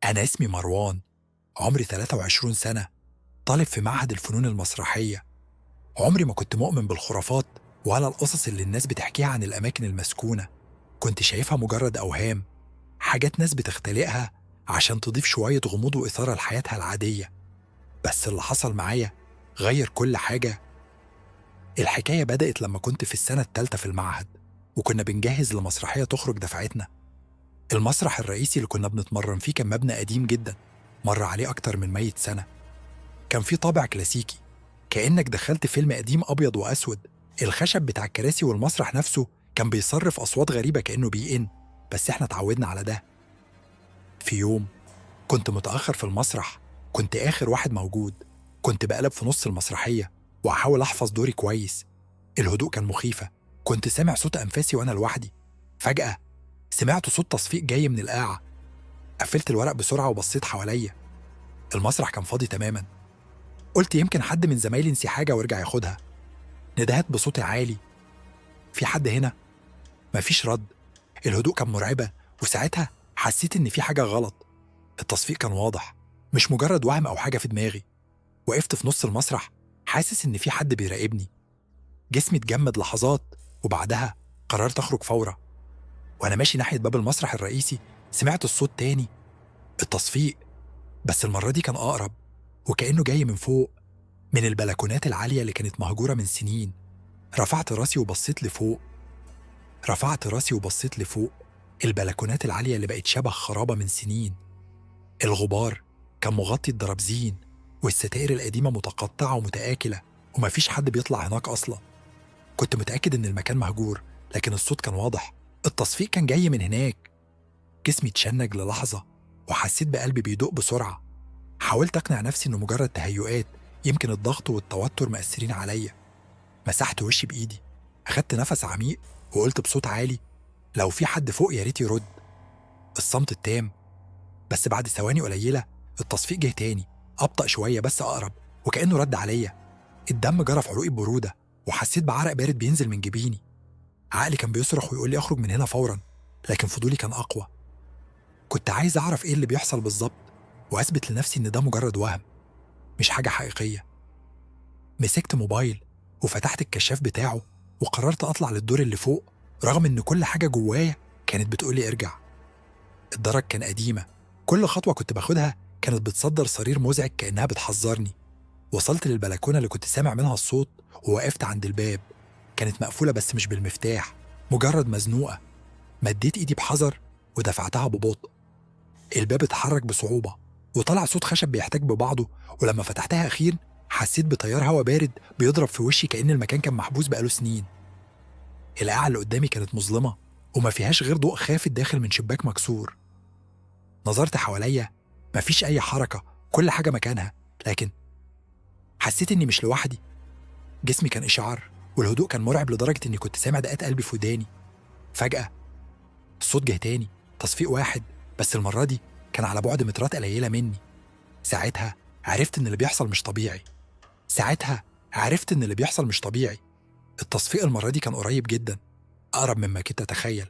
أنا اسمي مروان، عمري 23 سنة، طالب في معهد الفنون المسرحية. عمري ما كنت مؤمن بالخرافات ولا القصص اللي الناس بتحكيها عن الأماكن المسكونة. كنت شايفها مجرد أوهام، حاجات ناس بتختلقها عشان تضيف شوية غموض وإثارة لحياتها العادية. بس اللي حصل معايا غير كل حاجة. الحكاية بدأت لما كنت في السنة التالتة في المعهد، وكنا بنجهز لمسرحية تخرج دفعتنا. المسرح الرئيسي اللي كنا بنتمرن فيه كان مبنى قديم جدا، مر عليه أكتر من 100 سنة. كان في طابع كلاسيكي، كأنك دخلت فيلم قديم أبيض وأسود. الخشب بتاع الكراسي والمسرح نفسه كان بيصرف أصوات غريبة كأنه بيئن، بس إحنا اتعودنا على ده. في يوم كنت متأخر في المسرح، كنت آخر واحد موجود. كنت بقلب في نص المسرحية وأحاول أحفظ دوري كويس. الهدوء كان مخيفة، كنت سامع صوت أنفاسي وأنا لوحدي. فجأة سمعت صوت تصفيق جاي من القاعة. قفلت الورق بسرعة وبصيت حواليا. المسرح كان فاضي تماما. قلت يمكن حد من زمايلي نسي حاجة وارجع ياخدها. ندهت بصوت عالي: في حد هنا؟ مفيش رد. الهدوء كان مرعبة، وساعتها حسيت إن في حاجة غلط. التصفيق كان واضح، مش مجرد وهم أو حاجة في دماغي. وقفت في نص المسرح حاسس إن في حد بيراقبني. جسمي اتجمد لحظات، وبعدها قررت أخرج فورا. وأنا ماشي ناحية باب المسرح الرئيسي سمعت الصوت تاني، التصفيق، بس المرة دي كان أقرب، وكأنه جاي من فوق، من البلكونات العالية اللي كانت مهجورة من سنين. رفعت راسي وبصيت لفوق. رفعت راسي وبصيت لفوق البلكونات العالية اللي بقت شبه خرابة من سنين. الغبار كان مغطي الدرابزين، والستائر القديمة متقطعة ومتآكلة، ومفيش حد بيطلع هناك أصلا. كنت متأكد إن المكان مهجور، لكن الصوت كان واضح، التصفيق كان جاي من هناك. جسمي اتشنج للحظة، وحسيت بقلبي بيدق بسرعة. حاولت أقنع نفسي إنه مجرد تهيؤات، يمكن الضغط والتوتر مأثرين عليا. مسحت وشي بإيدي، أخدت نفس عميق، وقلت بصوت عالي: لو في حد فوق يا ريت يرد. الصمت التام. بس بعد ثواني قليلة التصفيق جه تاني، أبطأ شوية بس أقرب، وكأنه رد عليا. الدم جرى في عروقي ببرودة، وحسيت بعرق بارد بينزل من جبيني. عقلي كان بيصرخ ويقول لي أخرج من هنا فورا، لكن فضولي كان أقوى. كنت عايز أعرف إيه اللي بيحصل بالظبط، وأثبت لنفسي إن ده مجرد وهم، مش حاجة حقيقية. مسكت موبايل وفتحت الكشاف بتاعه، وقررت أطلع للدور اللي فوق، رغم إن كل حاجة جوايا كانت بتقولي ارجع. الدرج كان قديمة، كل خطوة كنت باخدها كانت بتصدر صرير مزعج كأنها بتحذرني. وصلت للبلكونة اللي كنت سامع منها الصوت، ووقفت عند الباب. كانت مقفولة بس مش بالمفتاح، مجرد مزنوقة. مديت إيدي بحذر ودفعتها ببطء. الباب اتحرك بصعوبة، وطلع صوت خشب بيحتاج ببعضه. ولما فتحتها أخير حسيت بتيار هوا بارد بيضرب في وشي، كأن المكان كان محبوس بقاله سنين. القاعة اللي قدامي كانت مظلمة، وما فيهاش غير ضوء خافت داخل من شباك مكسور. نظرت حواليا، مفيش أي حركة، كل حاجة مكانها. لكن حسيت إني مش لوحدي. جسمي كان إشعار، والهدوء كان مرعب لدرجة إني كنت سامع دقات قلبي في وداني. فجأة الصوت جه تاني، تصفيق واحد، بس المرة دي كان على بعد مترات قليلة مني. ساعتها عرفت إن اللي بيحصل مش طبيعي. ساعتها عرفت إن اللي بيحصل مش طبيعي. التصفيق المرة دي كان قريب جدا، أقرب مما كنت أتخيل.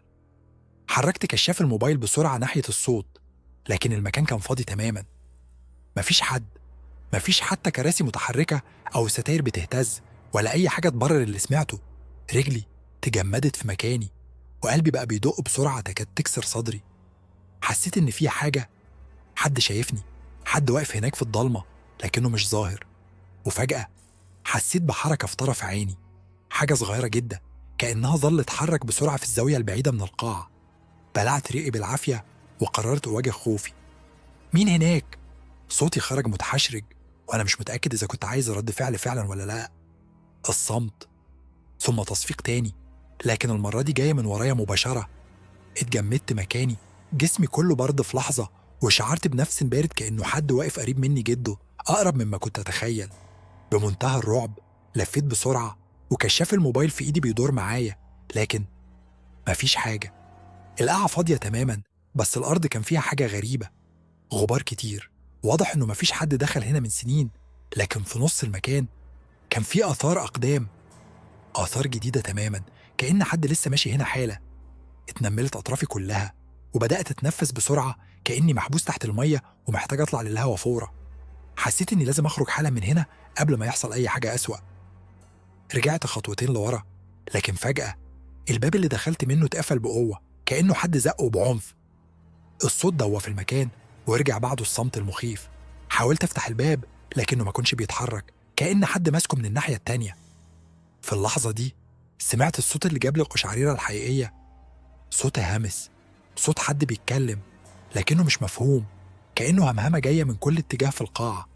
حركت كشاف الموبايل بسرعة ناحية الصوت، لكن المكان كان فاضي تماما. مفيش حد، مفيش حتى كراسي متحركة أو ستاير بتهتز، ولا أي حاجة تبرر اللي سمعته. رجلي تجمدت في مكاني، وقلبي بقى بيدق بسرعة تكاد تكسر صدري. حسيت إن في حاجة، حد شايفني، حد واقف هناك في الضلمة لكنه مش ظاهر. وفجأة حسيت بحركة في طرف عيني، حاجة صغيرة جدا، كأنها ظل تتحرك بسرعة في الزاوية البعيدة من القاعة. بلعت ريقي بالعافية وقررت أواجه خوفي. مين هناك؟ صوتي خرج متحشرج، وأنا مش متأكد إذا كنت عايز رد فعل فعلا ولا لأ. الصمت، ثم تصفيق تاني، لكن المرة دي جاية من ورايا مباشرة. اتجمدت مكاني، جسمي كله برد في لحظة، وشعرت بنفس بارد كأنه حد واقف قريب مني جده، أقرب مما كنت أتخيل. بمنتهى الرعب لفيت بسرعة، وكشاف الموبايل في إيدي بيدور معايا، لكن مفيش حاجة. القاعة فاضية تماما، بس الأرض كان فيها حاجة غريبة، غبار كتير. واضح إنه مفيش حد دخل هنا من سنين، لكن في نص المكان كان في آثار أقدام، آثار جديدة تماما، كأن حد لسه ماشي هنا حالا. اتنملت أطرافي كلها، وبدأت أتنفس بسرعة كأني محبوس تحت المية ومحتاج أطلع للهوا فورا. حسيت إني لازم أخرج حالا من هنا قبل ما يحصل أي حاجة أسوأ. رجعت خطوتين لورا، لكن فجأة الباب اللي دخلت منه اتقفل بقوة كأنه حد زقه بعنف. الصوت ضوى في المكان ورجع بعده الصمت المخيف. حاولت أفتح الباب لكنه ما كانش بيتحرك، كأن حد ماسكه من الناحية التانية. في اللحظة دي سمعت الصوت اللي جاب لي القشعريرة الحقيقية، صوت هامس، صوت حد بيتكلم لكنه مش مفهوم، كأنه همهمة جاية من كل اتجاه في القاعة.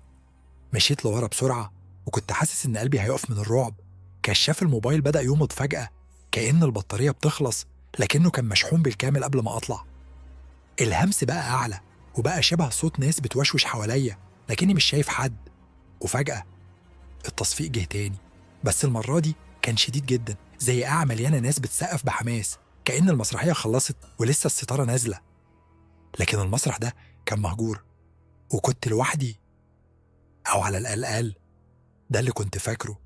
مشيت لورا بسرعة وكنت حاسس إن قلبي هيقف من الرعب. كشاف الموبايل بدأ يومض فجأة كأن البطارية بتخلص، لكنه كان مشحون بالكامل قبل ما أطلع. الهمس بقى أعلى وبقى شبه صوت ناس بتوشوش حواليا، لكني مش شايف حد. وفجأة التصفيق جه تاني، بس المرة دي كان شديد جدا، زي قاعة مليانة ناس بتسقف بحماس كأن المسرحية خلصت ولسه الستارة نازلة. لكن المسرح ده كان مهجور وكنت لوحدي، أو على الأقل ده اللي كنت فاكره.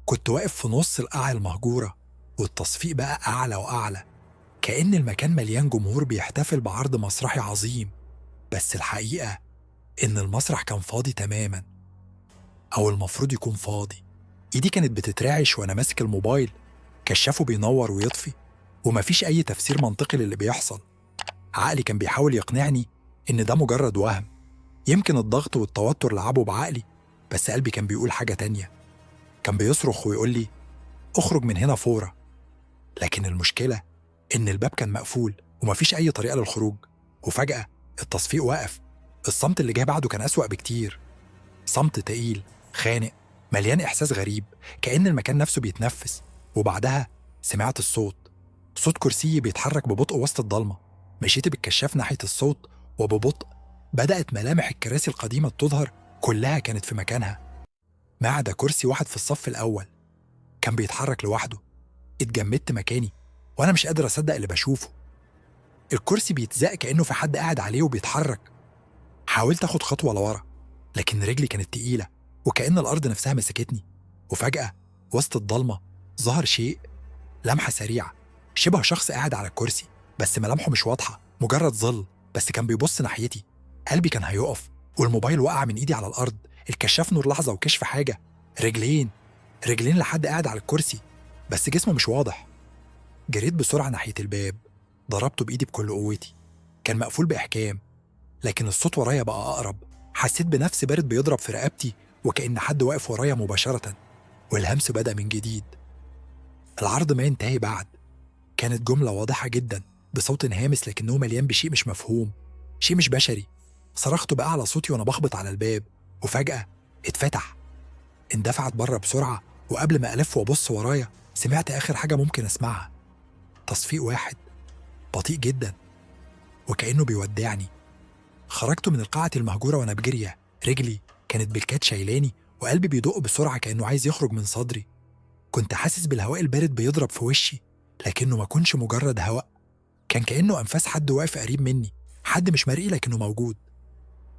كنت واقف في نص القاعة المهجورة والتصفيق بقى أعلى وأعلى، كأن المكان مليان جمهور بيحتفل بعرض مسرحي عظيم. بس الحقيقة إن المسرح كان فاضي تماما، أو المفروض يكون فاضي. إيدي كانت بتترعش وأنا ماسك الموبايل، كشافه بينور ويطفي ومفيش أي تفسير منطقي للي بيحصل. عقلي كان بيحاول يقنعني إن ده مجرد وهم، يمكن الضغط والتوتر لعبوا بعقلي، بس قلبي كان بيقول حاجة تانية. كان بيصرخ ويقول لي اخرج من هنا فورا. لكن المشكلة إن الباب كان مقفول ومفيش أي طريقة للخروج. وفجأة التصفيق وقف. الصمت اللي جه بعده كان أسوأ بكتير، صمت تقيل خانق مليان إحساس غريب، كأن المكان نفسه بيتنفس. وبعدها سمعت الصوت، صوت كرسي بيتحرك ببطء وسط الضلمة. مشيت بالكشاف ناحية الصوت وببطء بدأت ملامح الكراسي القديمة تظهر، كلها كانت في مكانها ما عدا كرسي واحد في الصف الأول كان بيتحرك لوحده. اتجمدت مكاني وأنا مش قادر أصدق اللي بشوفه. الكرسي بيتزق كأنه في حد قاعد عليه وبيتحرك. حاولت أخد خطوة لورا لكن رجلي كانت تقيلة وكأن الأرض نفسها مسكتني. وفجأة وسط الضلمة ظهر شيء، لمحة سريعة، شبه شخص قاعد على الكرسي بس ملامحه مش واضحة، مجرد ظل بس كان بيبص ناحيتي. قلبي كان هيقف والموبايل وقع من إيدي على الأرض. الكشاف نور لحظة وكشف حاجة، رجلين لحد قاعد على الكرسي بس جسمه مش واضح. جريت بسرعة ناحية الباب، ضربته بإيدي بكل قوتي. كان مقفول بإحكام لكن الصوت ورايا بقى أقرب. حسيت بنفس بارد بيضرب في رقبتي وكأن حد واقف ورايا مباشرة. والهمس بدأ من جديد. العرض ما ينتهي بعد. كانت جملة واضحة جدا بصوت هامس لكنه مليان بشيء مش مفهوم، شيء مش بشري. صرخت بأعلى صوتي وأنا بخبط على الباب وفجأة اتفتح. اندفعت بره بسرعة وقبل ما ألف وأبص ورايا سمعت آخر حاجة ممكن أسمعها، تصفيق واحد بطيء جدا وكأنه بيودعني. خرجت من القاعة المهجورة وأنا بجرية، رجلي كانت بالكاد شايلاني وقلبي بيدق بسرعة كأنه عايز يخرج من صدري. كنت حاسس بالهواء البارد بيضرب في وشي لكنه ما كانش مجرد هواء، كان كأنه أنفاس حد واقف قريب مني، حد مش مرئي لكنه موجود.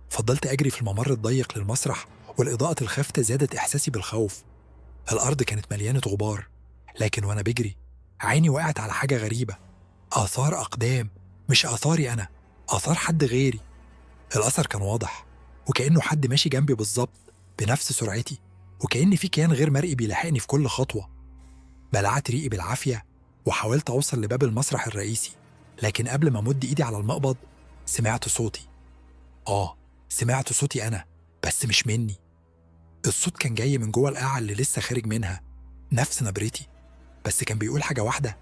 فضلت أجري في الممر الضيق للمسرح والإضاءة الخافتة زادت إحساسي بالخوف. الأرض كانت مليانة غبار لكن وأنا بجري عيني وقعت على حاجة غريبة، آثار أقدام، مش آثاري أنا، آثار حد غيري. الأثر كان واضح وكأنه حد ماشي جنبي بالظبط بنفس سرعتي، وكأن في كيان غير مرئي بيلاحقني في كل خطوة. بلعت ريقي بالعافية وحاولت أوصل لباب المسرح الرئيسي، لكن قبل ما أمد إيدي على المقبض سمعت صوتي. سمعت صوتي أنا بس مش مني. الصوت كان جاي من جوه القاعة اللي لسه خارج منها، نفس نبرتي بس كان بيقول حاجة واحدة: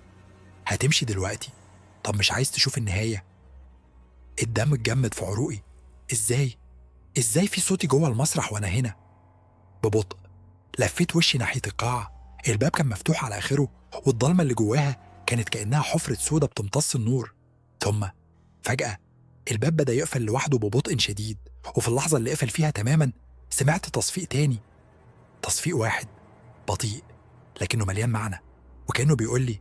هتمشي دلوقتي؟ طب مش عايز تشوف النهاية؟ الدم اتجمد في عروقي. إزاي في صوتي جوه المسرح وأنا هنا؟ ببطء لفيت وشي ناحية القاعة. الباب كان مفتوح على آخره والضلمة اللي جواها كانت كأنها حفرة سودة بتمتص النور. ثم فجأة الباب بدأ يقفل لوحده ببطء شديد، وفي اللحظة اللي قفل فيها تماما سمعت تصفيق تاني، تصفيق واحد بطيء لكنه مليان معنى وكأنه بيقول لي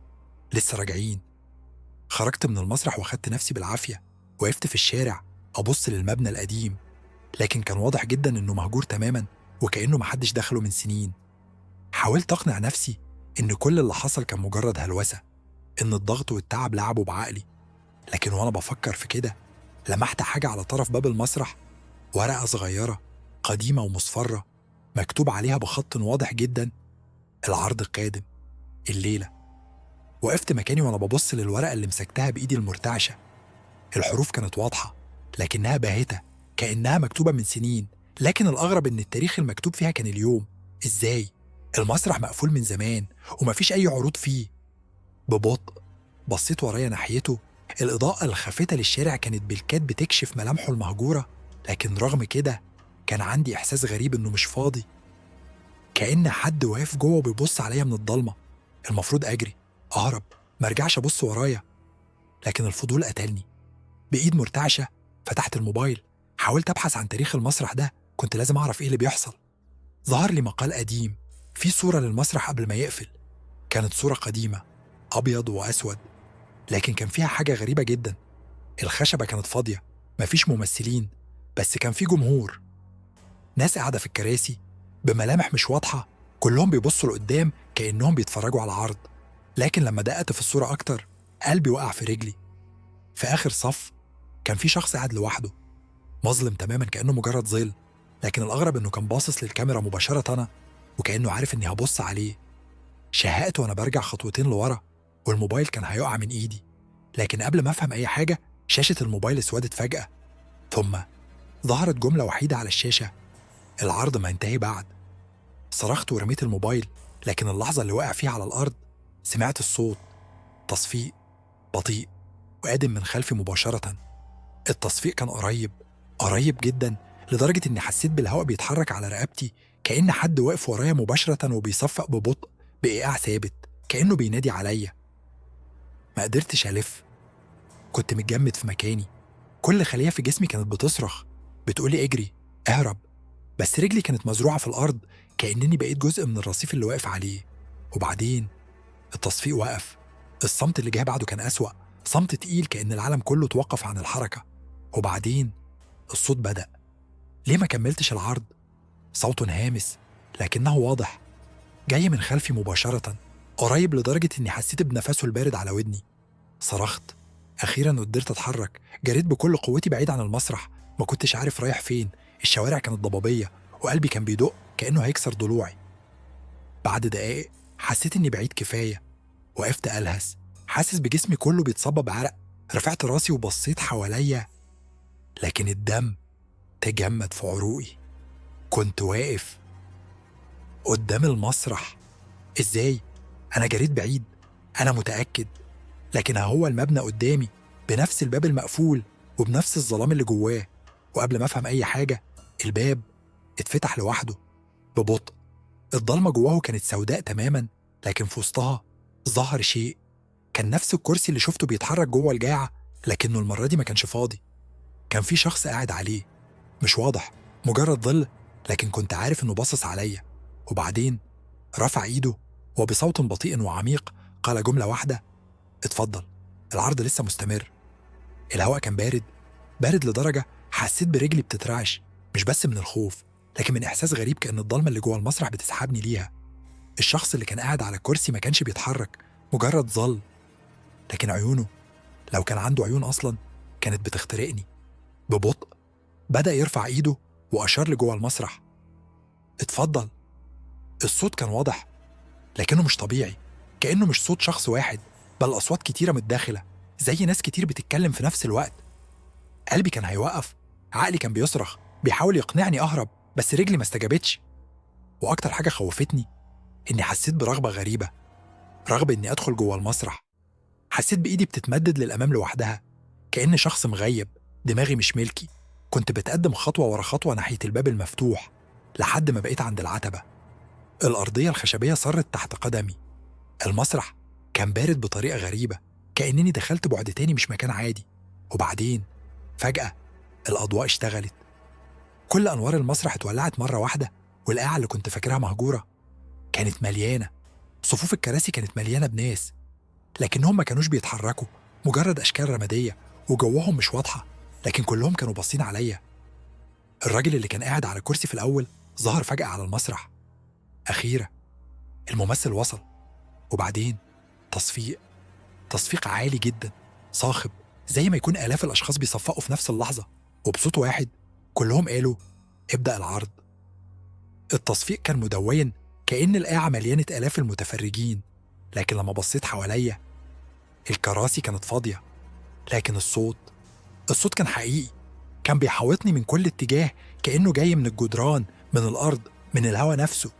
لسه راجعين. خرجت من المسرح واخدت نفسي بالعافية، وقفت في الشارع أبص للمبنى القديم لكن كان واضح جدا إنه مهجور تماما وكأنه محدش دخله من سنين. حاولت أقنع نفسي إن كل اللي حصل كان مجرد هلوسة، إن الضغط والتعب لعبوا بعقلي، لكن وأنا بفكر في كده لمحت حاجة على طرف باب المسرح، ورقة صغيرة قديمة ومصفرة مكتوب عليها بخط واضح جدا: العرض القادم الليلة. وقفت مكاني وأنا ببص للورقة اللي مسكتها بإيدي المرتعشة. الحروف كانت واضحة لكنها باهتة، كأنها مكتوبة من سنين، لكن الأغرب إن التاريخ المكتوب فيها كان اليوم. إزاي؟ المسرح مقفول من زمان ومفيش أي عروض فيه. ببطء بصيت ورايا ناحيته. الإضاءة الخافتة للشارع كانت بالكاد بتكشف ملامحه المهجورة، لكن رغم كده كان عندي إحساس غريب إنه مش فاضي، كأن حد واقف جوه وبيبص عليا من الضلمة. المفروض أجري، أهرب، مرجعش أبص ورايا، لكن الفضول قتلني. بإيد مرتعشة فتحت الموبايل، حاولت أبحث عن تاريخ المسرح ده، كنت لازم أعرف إيه اللي بيحصل. ظهر لي مقال قديم فيه صورة للمسرح قبل ما يقفل. كانت صورة قديمة أبيض وأسود، لكن كان فيها حاجة غريبة جدا. الخشبة كانت فاضية، مفيش ممثلين، بس كان في جمهور، ناس قاعدة في الكراسي بملامح مش واضحة، كلهم بيبصوا لقدام كأنهم بيتفرجوا على العرض. لكن لما دققت في الصورة أكتر قلبي وقع في رجلي. في آخر صف كان في شخص قاعد لوحده، مظلم تماما كأنه مجرد ظل، لكن الأغرب إنه كان باصص للكاميرا مباشرة أنا، وكأنه عارف إني هبص عليه. شهقت وأنا برجع خطوتين لورا والموبايل كان هيقع من إيدي، لكن قبل ما أفهم أي حاجة شاشة الموبايل اسودت فجأة، ثم ظهرت جملة وحيدة على الشاشة: العرض ما انتهي بعد. صرخت ورميت الموبايل، لكن اللحظة اللي وقع فيها على الأرض سمعت الصوت، تصفيق بطيء وقادم من خلفي مباشرة. التصفيق كان قريب، قريب جدا، لدرجة إني حسيت بالهواء بيتحرك على رقبتي، كأن حد واقف ورايا مباشرة وبيصفق ببطء بإيقاع ثابت، كأنه بينادي عليا. ما قدرتش ألف، كنت متجمد في مكاني، كل خلية في جسمي كانت بتصرخ بتقولي اجري، اهرب، بس رجلي كانت مزروعة في الأرض كأنني بقيت جزء من الرصيف اللي واقف عليه. وبعدين التصفيق وقف. الصمت اللي جه بعده كان أسوأ، صمت تقيل كأن العالم كله توقف عن الحركة. وبعدين الصوت بدأ. ليه ما كملتش العرض؟ صوت هامس لكنه واضح، جاي من خلفي مباشرة، قريب لدرجة إني حسيت بنفسه البارد على ودني. صرخت، أخيراً قدرت أتحرك، جريت بكل قوتي بعيد عن المسرح، ما كنتش عارف رايح فين، الشوارع كانت ضبابية وقلبي كان بيدق كأنه هيكسر ضلوعي. بعد دقايق حسيت إني بعيد كفاية، وقفت ألهث حاسس بجسمي كله بيتصبب عرق. رفعت راسي وبصيت حواليا، لكن الدم تجمد في عروقي. كنت واقف قدام المسرح. إزاي؟ أنا جريت بعيد، أنا متأكد، لكن هو المبنى قدامي بنفس الباب المقفول وبنفس الظلام اللي جواه. وقبل ما أفهم أي حاجة الباب اتفتح لوحده ببطء. الضلمة جواه كانت سوداء تماما، لكن في وسطها ظهر شيء. كان نفس الكرسي اللي شفته بيتحرك جوه الجاعة، لكنه المرة دي ما كانش فاضي، كان في شخص قاعد عليه، مش واضح، مجرد ظل، لكن كنت عارف إنه باصص عليا. وبعدين رفع إيده وبصوت بطيء وعميق قال جملة واحدة: اتفضل، العرض لسه مستمر. الهواء كان بارد، بارد لدرجة حسيت برجلي بتترعش، مش بس من الخوف لكن من إحساس غريب كأن الضلمة اللي جوه المسرح بتسحبني ليها. الشخص اللي كان قاعد على الكرسي ما كانش بيتحرك، مجرد ظل، لكن عيونه، لو كان عنده عيون أصلا، كانت بتخترقني. ببطء بدأ يرفع إيده وأشار لجوه المسرح: اتفضل. الصوت كان واضح لكنه مش طبيعي، كأنه مش صوت شخص واحد، بل أصوات كتيرة متداخلة، زي ناس كتير بتتكلم في نفس الوقت. قلبي كان هيوقف، عقلي كان بيصرخ بيحاول يقنعني أهرب، بس رجلي ما استجابتش. وأكتر حاجة خوفتني إني حسيت برغبة غريبة، رغبة إني أدخل جوه المسرح. حسيت بإيدي بتتمدد للأمام لوحدها، كأن شخص مغيب، دماغي مش ملكي. كنت بتقدم خطوة ورا خطوة ناحية الباب المفتوح لحد ما بقيت عند العتبة. الأرضية الخشبية صرت تحت قدمي. المسرح كان بارد بطريقة غريبة، كأنني دخلت بعد تاني مش مكان عادي. وبعدين فجأة الأضواء اشتغلت، كل أنوار المسرح اتولعت مرة واحدة، والقاعة اللي كنت فاكرها مهجورة كانت مليانة. صفوف الكراسي كانت مليانة بناس، لكنهم ما كانوش بيتحركوا، مجرد أشكال رمادية وجوهم مش واضحة، لكن كلهم كانوا باصين عليا. الراجل اللي كان قاعد على الكرسي في الأول ظهر فجأة على المسرح. أخيرا الممثل وصل. وبعدين تصفيق، تصفيق عالي جدا صاخب، زي ما يكون آلاف الأشخاص بيصفقوا في نفس اللحظة، وبصوت واحد كلهم قالوا: ابدأ العرض. التصفيق كان مدون، كأن القاعة مليانة آلاف المتفرجين، لكن لما بصيت حواليا الكراسي كانت فاضية، لكن الصوت كان حقيقي، كان بيحاوطني من كل اتجاه، كأنه جاي من الجدران، من الأرض، من الهوا نفسه.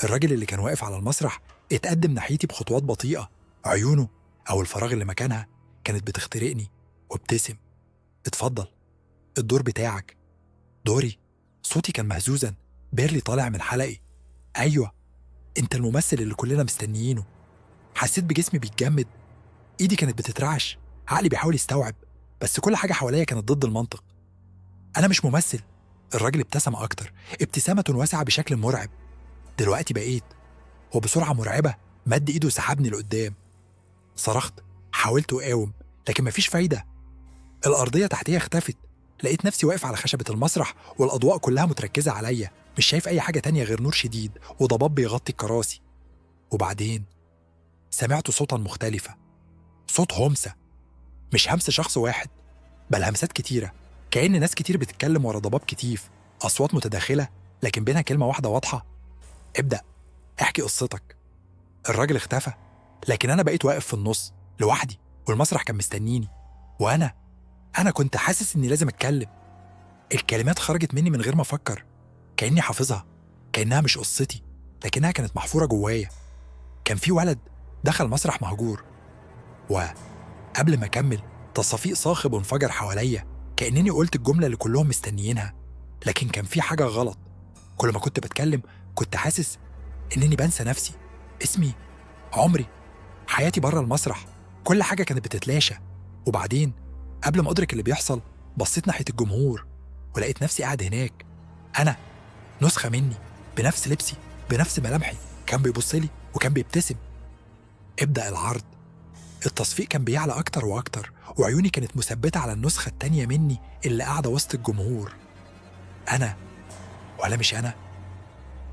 الراجل اللي كان واقف على المسرح اتقدم ناحيتي بخطوات بطيئة، عيونه أو الفراغ اللي مكانها كانت بتخترقني، وابتسم: اتفضل، الدور بتاعك. دوري؟ صوتي كان مهزوزا، بيرلي طالع من حلقي. أيوة، انت الممثل اللي كلنا مستنيينه. حسيت بجسمي بيتجمد، ايدي كانت بتترعش، عقلي بيحاول يستوعب، بس كل حاجة حواليا كانت ضد المنطق. أنا مش ممثل. الراجل ابتسم أكتر، ابتسامة واسعة بشكل مرعب. دلوقتي بقيت. وبسرعة مرعبة مد إيده وسحبني لقدام. صرخت، حاولت أقاوم، لكن مفيش فايدة. الأرضية تحتيا اختفت. لقيت نفسي واقف على خشبة المسرح، والأضواء كلها متركزة عليا، مش شايف أي حاجة تانية غير نور شديد وضباب بيغطي الكراسي. وبعدين سمعت صوتا مختلفة، صوت همسة، مش همس شخص واحد، بل همسات كتيرة، كأن ناس كتير بتتكلم ورا ضباب كتيف، أصوات متداخلة لكن بينها كلمة واحدة واضحة: ابدأ، احكي قصتك. الراجل اختفى، لكن أنا بقيت واقف في النص لوحدي، والمسرح كان مستنيني. وأنا كنت حاسس إني لازم أتكلم. الكلمات خرجت مني من غير ما أفكر، كأني حافظها، كأنها مش قصتي، لكنها كانت محفورة جوايا. كان في ولد دخل مسرح مهجور، وقبل ما أكمل تصفيق صاخب وانفجر حواليا، كأنني قلت الجملة اللي كلهم مستنيينها. لكن كان في حاجة غلط. كل ما كنت بتكلم كنت حاسس إنني بنسى نفسي، اسمي، عمري، حياتي بره المسرح. كل حاجة كانت بتتلاشى. وبعدين قبل ما أدرك اللي بيحصل بصيت ناحية الجمهور، ولقيت نفسي قاعد هناك. أنا، نسخة مني، بنفس لبسي، بنفس ملامحي، كان بيبص لي وكان بيبتسم. ابدأ العرض. التصفيق كان بيعلى أكتر وأكتر، وعيوني كانت مثبتة على النسخة التانية مني اللي قاعدة وسط الجمهور. أنا ولا مش أنا؟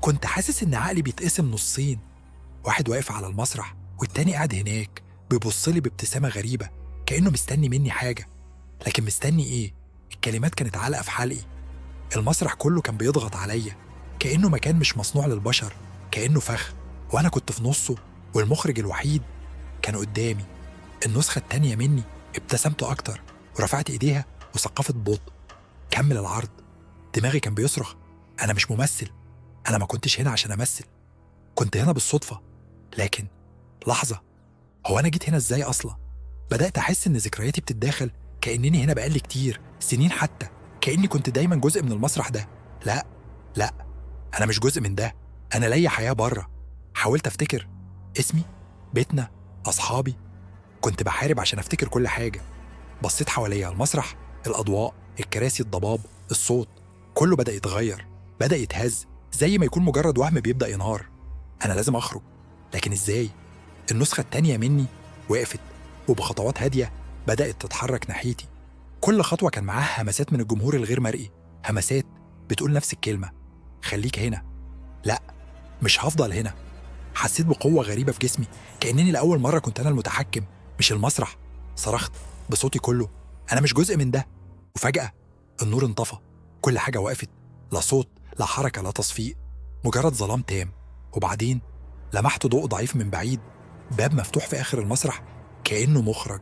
كنت حاسس إن عقلي بيتقسم نصين، واحد واقف على المسرح والتاني قاعد هناك بيبصلي بابتسامة غريبة، كأنه مستني مني حاجة. لكن مستني إيه؟ الكلمات كانت عالقة في حلقي. المسرح كله كان بيضغط عليا، كأنه مكان مش مصنوع للبشر، كأنه فخ، وأنا كنت في نصه، والمخرج الوحيد كان قدامي. النسخة التانية مني ابتسمت أكتر، ورفعت إيديها وسقفت ببطء: كمل العرض. دماغي كان بيصرخ: أنا مش ممثل، أنا ما كنتش هنا عشان أمثل، كنت هنا بالصدفة. لكن لحظة، هو أنا جيت هنا إزاي أصلا؟ بدأت أحس إن ذكرياتي بتتداخل، كأنني هنا بقالي كتير سنين، حتى كأني كنت دايما جزء من المسرح ده. لا، لا، أنا مش جزء من ده، أنا ليا حياة بره. حاولت أفتكر اسمي، بيتنا، أصحابي. كنت بحارب عشان أفتكر كل حاجة. بصيت حواليا، المسرح، الأضواء، الكراسي، الضباب، الصوت، كله بدأ يتغير، بدأ يتهز، زي ما يكون مجرد وهم بيبدأ ينهار. أنا لازم أخرج، لكن إزاي؟ النسخة التانية مني وقفت، وبخطوات هادية بدأت تتحرك ناحيتي. كل خطوة كان معاها همسات من الجمهور الغير مرئي، همسات بتقول نفس الكلمة: خليك هنا، لا، مش هفضل هنا. حسيت بقوة غريبة في جسمي، كأنني لأول مرة كنت أنا المتحكم مش المسرح. صرخت بصوتي كله: أنا مش جزء من ده. وفجأة النور انطفى، كل حاجة وقفت، لا صوت، لا حركة، لا تصفيق، مجرد ظلام تام. وبعدين لمحت ضوء ضعيف من بعيد، باب مفتوح في آخر المسرح كأنه مخرج.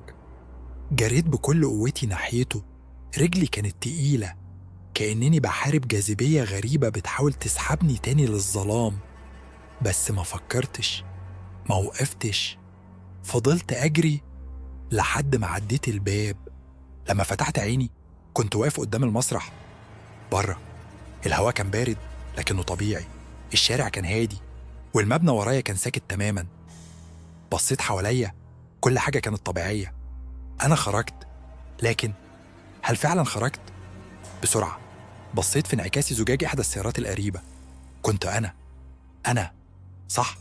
جريت بكل قوتي ناحيته، رجلي كانت تقيلة، كأنني بحارب جاذبية غريبة بتحاول تسحبني تاني للظلام. بس ما فكرتش، ما وقفتش، فضلت أجري لحد ما عديت الباب. لما فتحت عيني كنت واقف قدام المسرح بره. الهواء كان بارد لكنه طبيعي، الشارع كان هادي، والمبنى ورايا كان ساكت تماما. بصيت حواليا، كل حاجة كانت طبيعية. أنا خرجت، لكن هل فعلا خرجت؟ بسرعة بصيت في انعكاس زجاج إحدى السيارات القريبة. كنت أنا، صح،